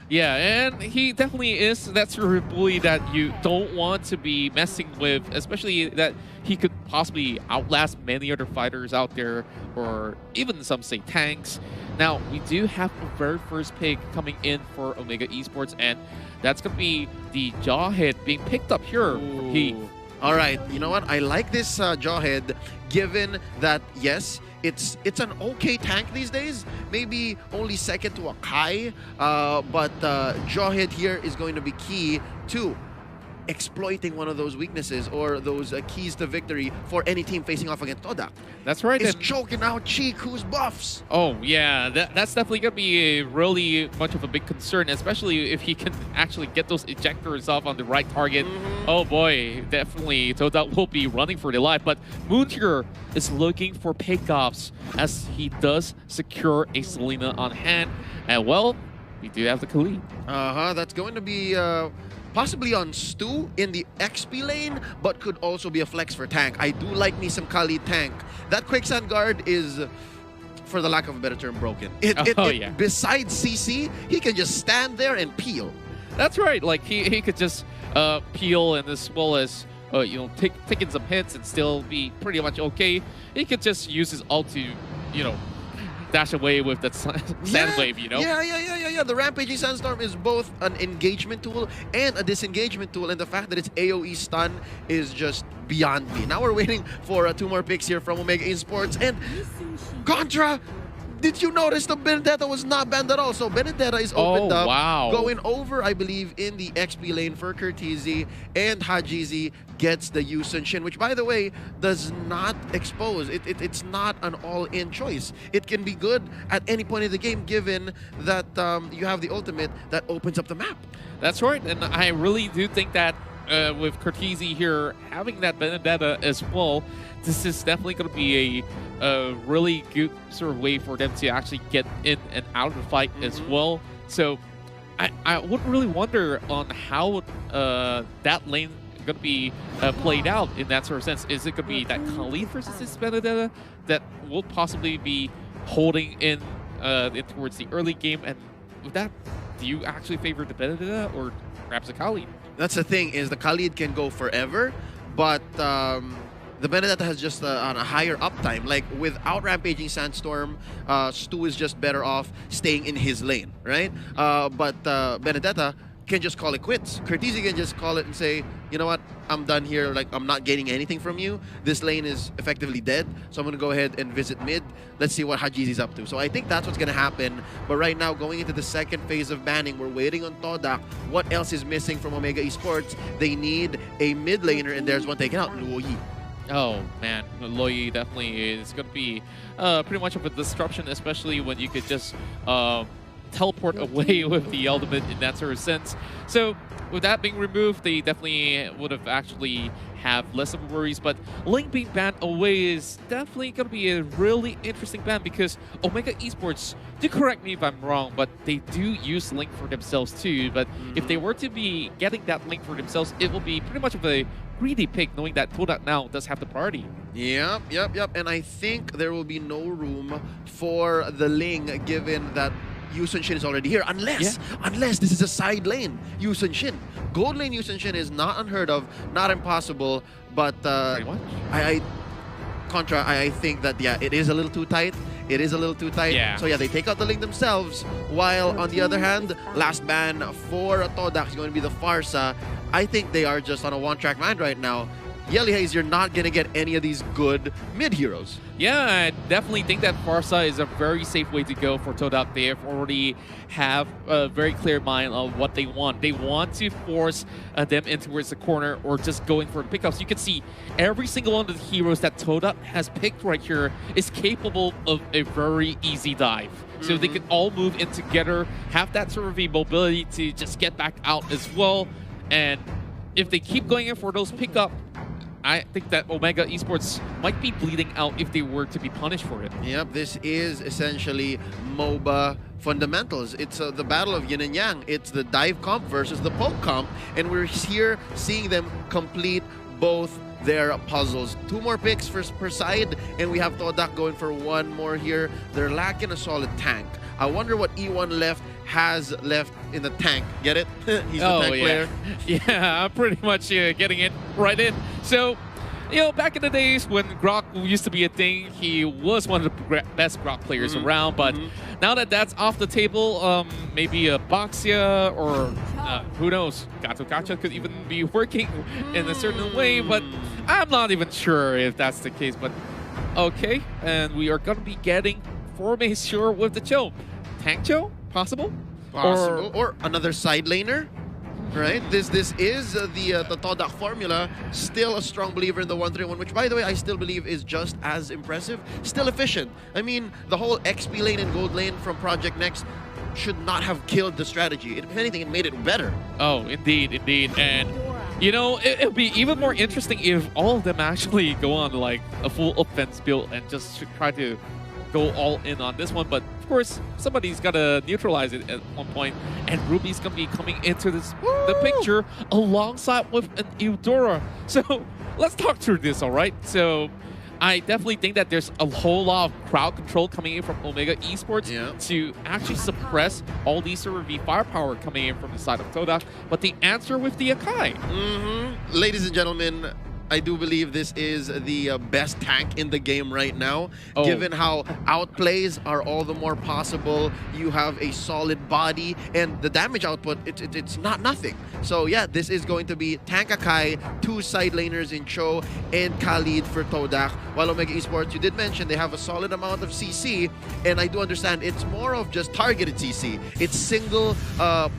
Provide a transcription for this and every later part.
Yeah, and he definitely is that sort of bully that you don't want to be messing with, especially that he could possibly outlast many other fighters out there, or even some say tanks. Now, we do have a very first pick coming in for Omega Esports, and that's going to be the jawhead being picked up here from Heath. All right, you know what? I like this jawhead, given that, yes, it's an okay tank these days. Maybe only second to akai, but jawhead here is going to be key to exploiting one of those weaknesses or those keys to victory for any team facing off against Todak. That's right. It's choking out Chiku's buffs. Oh, yeah. That's definitely going to be really much of a big concern, especially if he can actually get those ejectors off on the right target. Oh, boy. Definitely, Todak will be running for their life. But Moon here is looking for pickoffs as he does secure a Selena on hand. And, well, we do have the Khaleed. That's going to be... possibly on Stoo in the XP lane, but could also be a flex for tank. I do like me some Khaleed tank. That quicksand guard is, for the lack of a better term, broken. Yeah. Besides CC, he can just stand there and peel. That's right. Like he could just peel, and as well as you know, taking some hits and still be pretty much okay. He could just use his ult to, you know, dash away with that sand wave, you know? Yeah. The Rampaging Sandstorm is both an engagement tool and a disengagement tool, and the fact that it's AoE stun is just beyond me. Now we're waiting for 2 more picks here from Omega Esports, and Contra! Did you notice the Benedetta was not banned at all? So Benedetta is opened up, going over, I believe, in the XP lane for KurtTzy, and Hadjizy gets the Yusun Shin, which, by the way, does not expose. It's not an all-in choice. It can be good at any point in the game, given that you have the ultimate that opens up the map. That's right, and I really do think that with KurtTzy here having that Benedetta as well, this is definitely going to be a really good sort of way for them to actually get in and out of the fight as well. So I would really wonder on how that lane is going to be played out in that sort of sense. Is it going to be that Khaleed versus this Benedetta that will possibly be holding in towards the early game? And with that, do you actually favor the Benedetta or perhaps the Khaleed? That's the thing, is the Khaleed can go forever, but the Benedetta has just on a higher uptime. Like, without Rampaging Sandstorm, Stoo is just better off staying in his lane, right? But Benedetta can just call it quits. KurtTzy can just call it and say, you know what, I'm done here. Like, I'm not gaining anything from you. This lane is effectively dead, so I'm going to go ahead and visit mid. Let's see what Hadjizy's up to. So I think that's what's going to happen. But right now, going into the second phase of banning, we're waiting on Todak. What else is missing from Omega Esports? They need a mid laner, and there's one taken out, Luoyi. Oh, man. Luoyi definitely is going to be pretty much of a disruption, especially when you could just teleport away with the ultimate in that sort of sense. So with that being removed, they definitely would have actually have less of worries. But Link being banned away is definitely going to be a really interesting ban, because Omega Esports, do correct me if I'm wrong, but they do use Link for themselves too. But if they were to be getting that Link for themselves, it will be pretty much of a greedy pick, knowing that Todak now does have the priority. Yep. And I think there will be no room for the Ling, given that Yusun Shin is already here, unless this is a side lane Yusun Shin. Gold lane Yusun Shin is not unheard of, not impossible, but I think that, yeah, it is a little too tight. It is a little too tight. Yeah. So yeah, they take out the Ling themselves, while on the other hand, last ban for Todak is going to be the Farsa. I think they are just on a one-track mind right now. YellyHaze, you're not going to get any of these good mid-heroes. Yeah, I definitely think that Farsa is a very safe way to go for Todak. They have already have a very clear mind of what they want. They want to force them in towards the corner or just going for pickups. You can see every single one of the heroes that Todak has picked right here is capable of a very easy dive. So they can all move in together, have that sort of mobility to just get back out as well. And if they keep going in for those pickup, I think that Omega Esports might be bleeding out if they were to be punished for it. Yep, this is essentially MOBA fundamentals. It's the battle of yin and yang. It's the dive comp versus the poke comp, and we're here seeing them complete both their puzzles. 2 more picks per side, and we have Todak going for 1 more here. They're lacking a solid tank, I wonder what E1 left has left in the tank. Get it? He's the tank player. Yeah, I'm pretty much getting it right in. So, you know, back in the days when Grok used to be a thing, he was one of the best Grok players around. But now that that's off the table, maybe a Boxia or who knows, Gato Gacha could even be working in a certain way. But I'm not even sure if that's the case. But okay, and we are going to be getting Forme sure with the Cho. Tank Cho? Possible? Or another side laner. Right, this is the Todak formula. Still a strong believer in the 1-3-1, which, by the way, I still believe is just as impressive. Still efficient. I mean, the whole XP lane and gold lane from Project Next should not have killed the strategy. If anything, it made it better. Oh, indeed, indeed. And, you know, it'll be even more interesting if all of them actually go on like a full offense build and just try to go all in on this one. But of course, somebody's got to neutralize it at one point, and Ruby's going to be coming into the picture alongside with an Eudora. So let's talk through this, all right? So I definitely think that there's a whole lot of crowd control coming in from Omega Esports to actually suppress all these sort of the firepower coming in from the side of Todak. But the answer with the Akai. Ladies and gentlemen, I do believe this is the best tank in the game right now, given how outplays are all the more possible. You have a solid body, and the damage output, it's not nothing. So yeah, this is going to be tank Akai, 2 side laners in Cho, and Khaleed for Todak. While Omega Esports, you did mention they have a solid amount of CC, and I do understand it's more of just targeted CC. It's single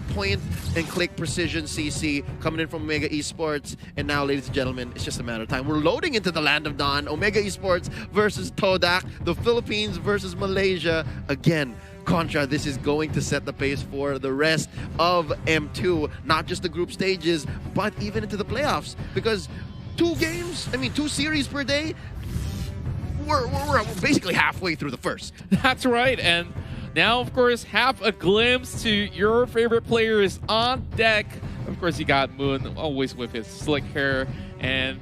point and click precision CC coming in from Omega Esports, and now, ladies and gentlemen, it's just a matter of time. We're loading into the land of Dawn. Omega Esports versus Todak. The Philippines versus Malaysia. Again, Contra, this is going to set the pace for the rest of M2. Not just the group stages, but even into the playoffs. Because 2 games, I mean 2 series per day, we're basically halfway through the first. That's right. And now, of course, have a glimpse to your favorite players on deck. Of course, you got Moon, always with his slick hair, and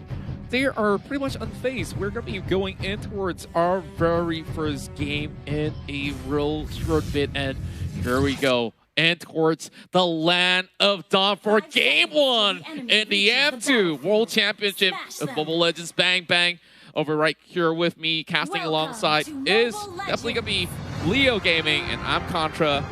they are pretty much unfazed. We're going to be going in towards our very first game in a real short bit, and here we go. And towards the land of Dawn for Game 1 in the M2 World Championship of Mobile Legends Bang Bang. Over right here with me, casting alongside is definitely going to be Leo Gaming, and I'm Contra.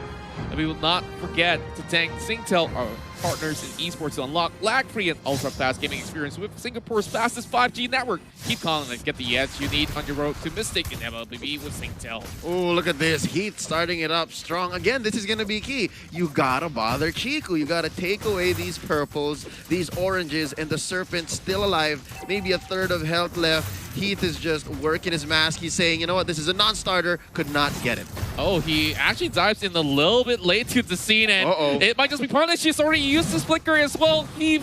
And we will not forget to thank Singtel, our partners in esports, to unlock lag-free and ultra-fast gaming experience with Singapore's fastest 5G network. Keep calling and get the edge you need on your road to Mystic and MLBB with Singtel. Oh, look at this. Heath starting it up strong. Again, this is going to be key. You got to bother Ciku. You got to take away these purples, these oranges, and the Serpent's still alive. Maybe a third of health left. Heath is just working his mask. He's saying, you know what, this is a non-starter. Could not get it. Oh, he actually dives in a little bit late to the scene, and it might just be partly she's already used this flicker as well. He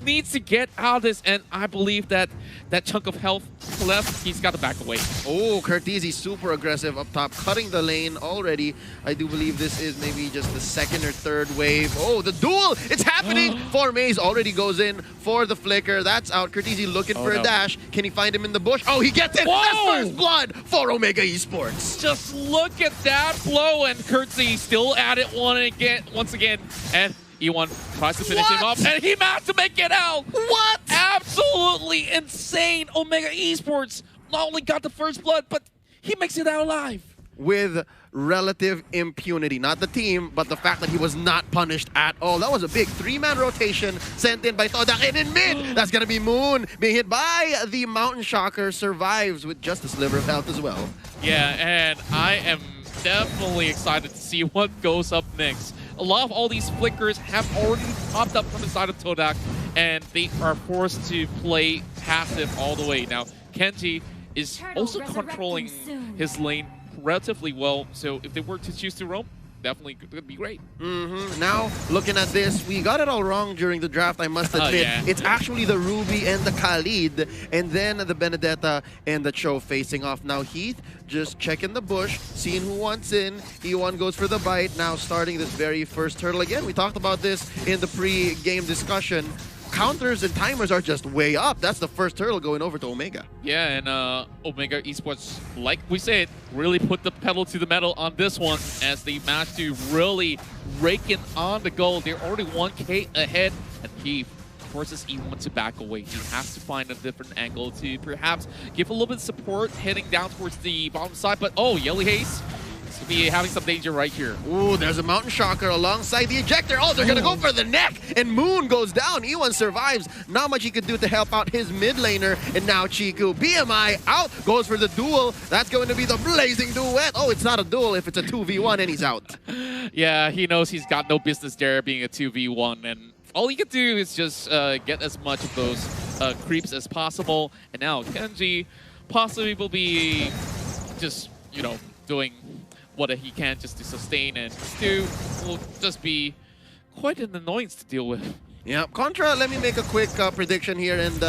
needs to get out of this, and I believe that that chunk of health left, he's got to back away. Oh, KurtTzy super aggressive up top, cutting the lane already. I do believe this is maybe just the 2nd or 3rd wave. Oh, the duel! It's happening! Formaze already goes in for the flicker. That's out. KurtTzy looking for a dash. Can he find him in the bush? Oh, he gets it! Whoa! That's first blood for Omega Esports. Just look at that blow, and KurtTzy still at it once again. And E1 tries to finish him off, and he managed to make it out! What? Absolutely insane! Omega Esports not only got the first blood, but he makes it out alive. With relative impunity. Not the team, but the fact that he was not punished at all. That was a big 3-man rotation sent in by Todak, and in mid, that's going to be Moon being hit by the Mountain Shocker, survives with just a sliver of health as well. Yeah, and I am definitely excited to see what goes up next. A lot of all these flickers have already popped up from the side of Todak, and they are forced to play passive all the way. Now, Kenji is also controlling his lane relatively well, so if they were to choose to roam, definitely could be great. Now, looking at this, we got it all wrong during the draft, I must admit. It's actually the Ruby and the Khaleed, and then the Benedetta and the Cho facing off. Now, Heath just checking the bush, seeing who wants in. E1 goes for the bite, now starting this very first turtle. Again, we talked about this in the pre-game discussion. counters and timers are just way up. That's the first turtle going over to Omega. Yeah, and Omega Esports, like we said, really put the pedal to the metal on this one as they managed to really rake in on the goal. They're already 1K ahead, and Heath forces E1 to back away. He has to find a different angle to perhaps give a little bit of support heading down towards the bottom side. But oh, YellyHaze is going to be having some danger right here. Ooh, there's a Mountain Shocker alongside the ejector. Oh, they're going to go for the neck, and Moon goes down. E1 survives. Not much he could do to help out his mid laner, and now Ciku. BMI out, goes for the duel. That's going to be the blazing duet. Oh, it's not a duel if it's a 2v1 and he's out. Yeah, he knows he's got no business there being a 2v1, and all he can do is just get as much of those creeps as possible. And now Kenji possibly will be just, you know, doing what he can just to sustain, and Stoo will just be quite an annoyance to deal with. Yeah, Contra, let me make a quick prediction here, and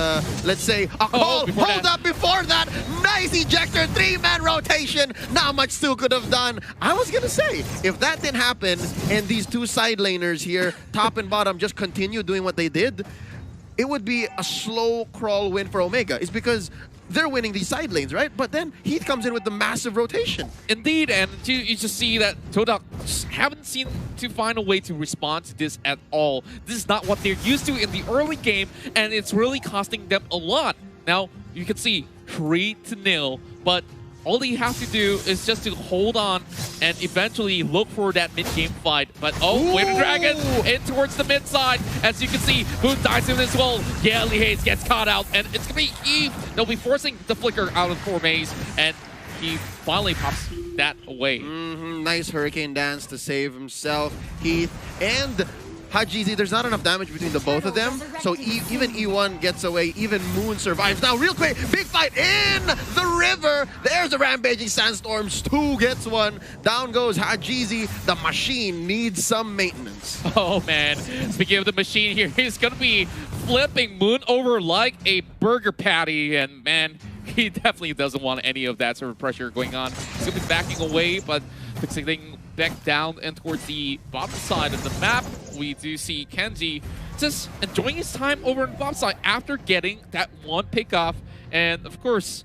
let's say a call. Hold up before that. Nice ejector, 3-man rotation. Not much Stoo could have done. I was going to say, if that didn't happen and these two side laners here, top and bottom, just continue doing what they did, it would be a slow crawl win for Omega. It's because they're winning these side lanes, right? But then Heath comes in with the massive rotation. Indeed, and you just see that Todak haven't seen to find a way to respond to this at all. This is not what they're used to in the early game, and it's really costing them a lot. Now, you can see 3-0, but all they have to do is just to hold on and eventually look for that mid-game fight. But oh, Wave Dragon in towards the mid side. As you can see, Moon dives in as well. YellyHaze gets caught out, and it's going to be Eve. They'll be forcing the flicker out of 4 maze, and he finally pops that away. Nice Hurricane Dance to save himself. Heath and Hadjizy, there's not enough damage between the both of them, so even E1 gets away, even Moon survives. Now, real quick, big fight in the river. There's a Rampaging Sandstorm. Stoo gets one. Down goes Hadjizy. The machine needs some maintenance. Oh, man. Speaking of the machine here, he's going to be flipping Moon over like a burger patty, and man, he definitely doesn't want any of that sort of pressure going on. He's going to be backing away, but fixing back down and towards the bottom side of the map, we do see Kenji just enjoying his time over on the bottom side after getting that one pick off. And of course,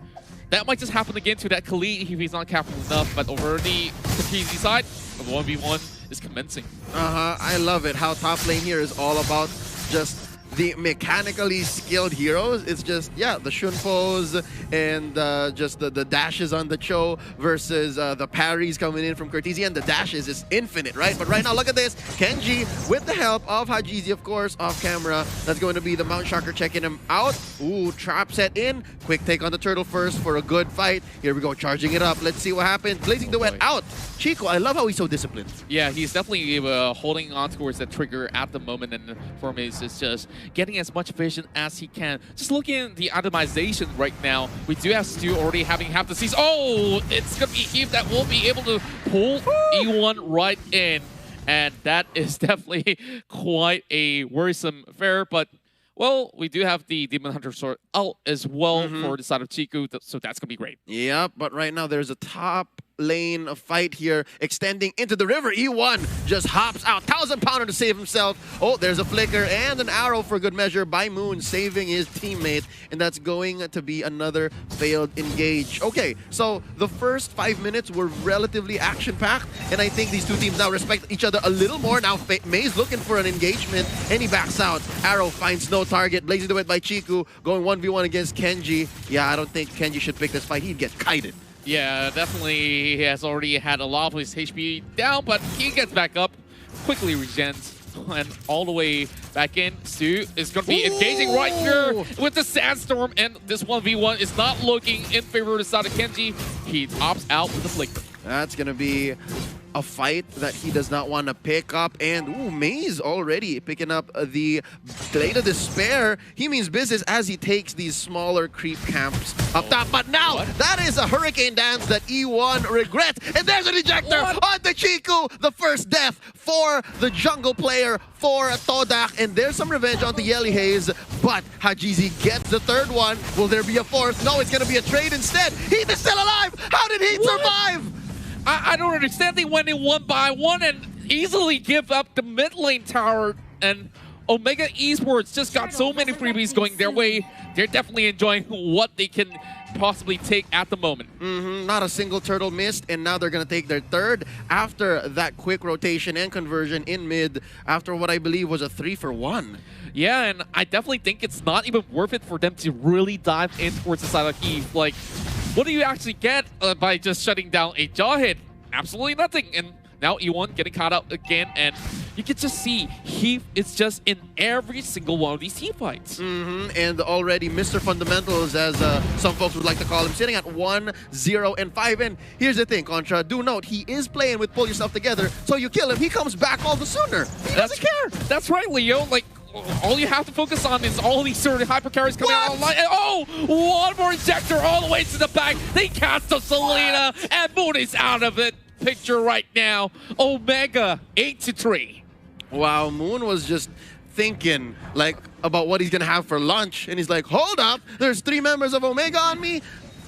that might just happen again to that Khaleed if he's not careful enough. But over the KurtTzy side, the 1v1 is commencing. I love it. How top lane here is all about just the mechanically skilled heroes. It's just, yeah, the Shunpos and just the dashes on the Cho versus the parries coming in from KurtTzy, and the dashes is infinite, right? But right now, look at this. Kenji, with the help of Hadjizy, of course, off camera. That's going to be the Mount Shocker checking him out. Ooh, trap set in. Quick take on the turtle first for a good fight. Here we go, charging it up. Let's see what happens. Blazing Duet out. Ciku, I love how he's so disciplined. Yeah, he's definitely holding on towards that trigger at the moment, and for me, it's just getting as much vision as he can. Just looking at the itemization right now, we do have Stoo already having half the season. Oh, it's going to be Eve that will be able to pull E1 right in. And that is definitely quite a worrisome affair. But, well, we do have the Demon Hunter Sword out as well for the side of Ciku, so that's going to be great. Yeah, but right now there's a top lane fight here extending into the river. E1 just hops out. 1,000-pounder to save himself. Oh, there's a flicker and an arrow for good measure by Moon, saving his teammate, and that's going to be another failed engage. Okay, so the first 5 minutes were relatively action-packed, and I think these two teams now respect each other a little more. Now May's looking for an engagement, and he backs out. Arrow finds no target. Blazing Duet by Ciku, going 1v1 against Kenji. Yeah, I don't think Kenji should pick this fight. He'd get kited. Yeah, definitely he has already had a lot of his HP down, but he gets back up, quickly regens, and all the way back in. Stoo is going to be engaging right here with the Sandstorm, and this 1v1 is not looking in favor of the side of Kenji. He opts out with the flicker. That's going to be a fight that he does not want to pick up. And ooh, May's already picking up the Blade of Despair. He means business as he takes these smaller creep camps up top. But now, that is a Hurricane Dance that E1 regrets. And there's an ejector on the Ciku. The first death for the jungle player, for Todak. And there's some revenge on the YellyHaze. But Hadjizy gets the third one. Will there be a fourth? No, it's going to be a trade instead. Heath is still alive. How did Heath survive? I don't understand. They went in 1 by 1 and easily give up the mid lane tower. And Omega Esports just got so many freebies going their way. They're definitely enjoying what they can possibly take at the moment. Not a single turtle missed, and now they're going to take their third after that quick rotation and conversion in mid after what I believe was a 3-for-1. Yeah, and I definitely think it's not even worth it for them to really dive in towards the side of Heath. Like, what do you actually get by just shutting down a jawhead? Absolutely nothing. And now E1 getting caught out again, and you can just see Heath is just in every single one of these team fights. And already Mr. Fundamentals, as some folks would like to call him, sitting at 1-0-5. And here's the thing, Contra, do note, he is playing with Pull Yourself Together, so you kill him, he comes back all the sooner. He doesn't care. That's right, Leo. Like, all you have to focus on is all these sort of hyper carries coming out online. And oh, one more injector all the way to the back. They cast the Selena, and Moon is out of it. Picture right now. Omega 8-3. Wow, Moon was just thinking like about what he's gonna have for lunch, and he's like, hold up, there's 3 members of Omega on me.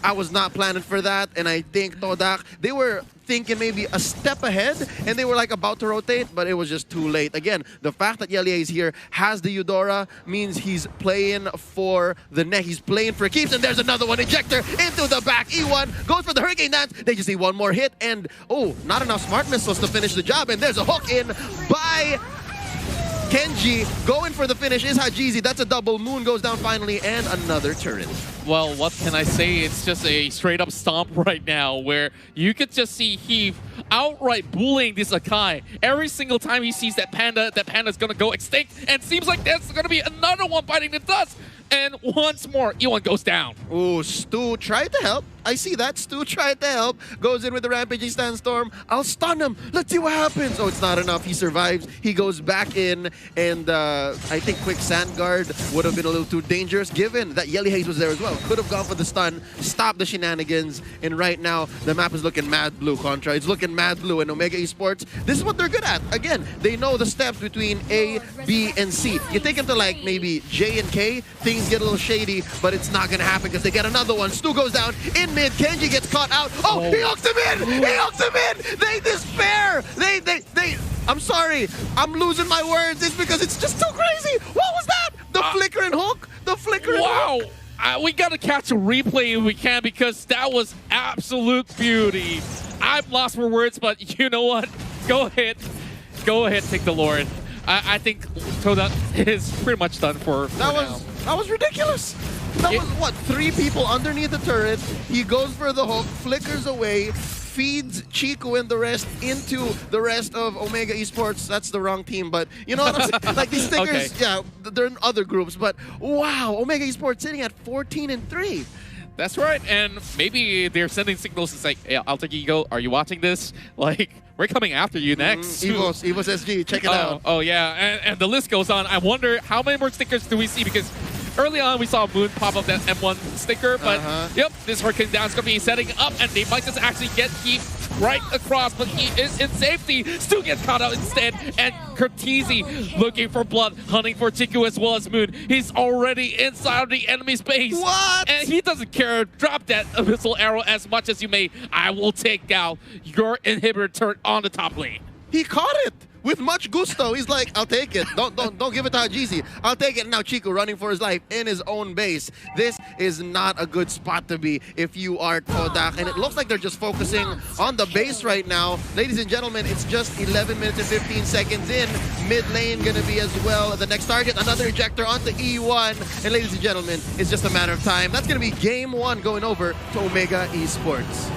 I was not planning for that, and I think Todak, they were thinking maybe a step ahead, and they were like about to rotate, but it was just too late. Again, the fact that YellyHaze here has the Eudora means he's playing for the neck. He's playing for keeps, and there's another one. Injector into the back. E1 goes for the Hurricane Dance. They just need one more hit, and oh, not enough Smart Missiles to finish the job, and there's a hook in by Kenji. Going for the finish is Hadjizy. That's a double. Moon goes down finally, and another turret. Well, what can I say? It's just a straight-up stomp right now where you could just see Heath outright bullying this Akai. Every single time he sees that panda's gonna go extinct, and seems like there's gonna be another one biting the dust. And once more, E1 goes down. Oh, Stoo tried to help. I see that. Stoo tried to help. Goes in with the Rampaging Sandstorm. I'll stun him. Let's see what happens. Oh, it's not enough. He survives. He goes back in. And I think Quick Sand Guard would have been a little too dangerous given that YellyHaze was there as well. Could have gone for the stun. Stop the shenanigans. And right now, the map is looking mad blue, Contra. It's looking mad blue. And Omega Esports, this is what they're good at. Again, they know the steps between A, B, and C. You take them to like maybe J and K, things get a little shady, but it's not going to happen because they get another one. Stoo goes down in mid. Kenji gets caught out. Oh, he hooks him in! He hooks him in! They despair! They I'm sorry. I'm losing my words. It's because it's just too crazy. What was that? The flicker and hook? The flicker and hook? Wow. We got to catch a replay if we can because that was absolute beauty. I've lost my words, but you know what? Go ahead. Go ahead, take the Lord. I think Todak is pretty much done for now. That was ridiculous. That was, what, 3 people underneath the turret. He goes for the hook, flickers away, feeds Ciku and the rest into the rest of Omega Esports. That's the wrong team, but you know what I'm saying? Like these stickers, okay. Yeah, they're in other groups, but wow, Omega Esports sitting at 14-3. That's right, and maybe they're sending signals. It's like, hey, Alter Ego, are you watching this? Like, we're coming after you next. Evos SG, check it out. Oh yeah, and the list goes on. I wonder how many more stickers do we see because early on we saw Moon pop up that M1 sticker, but yep, this Hurricane Down is going to be setting up, and they might just actually get Heath right across, but he is in safety. Stu gets caught out instead, and KurtTzy looking for blood, hunting for Ciku as well as Moon. He's already inside of the enemy's base. What? And he doesn't care. Drop that missile arrow as much as you may. I will take out your inhibitor turret on the top lane. He caught it with much gusto. He's like, I'll take it. Don't give it to Hadjizy. I'll take it. Now Ciku running for his life in his own base. This is not a good spot to be if you are Todak. And it looks like they're just focusing on the base right now. Ladies and gentlemen, it's just 11 minutes and 15 seconds in. Mid lane gonna be as well. The next target, another ejector onto E1. And ladies and gentlemen, it's just a matter of time. That's gonna be game 1 going over to Omega Esports.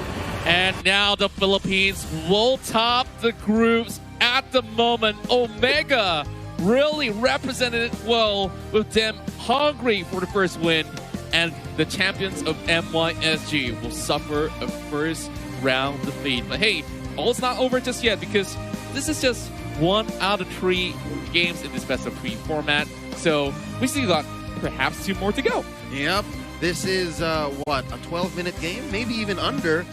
And now the Philippines will top the groups at the moment. Omega really represented it well with them hungry for the first win. And the champions of MYSG will suffer a first round defeat. But hey, all's not over just yet because this is just 1 out of 3 games in this best of 3 format. So we still got perhaps 2 more to go. Yep. This is, what, a 12-minute game? Maybe even under.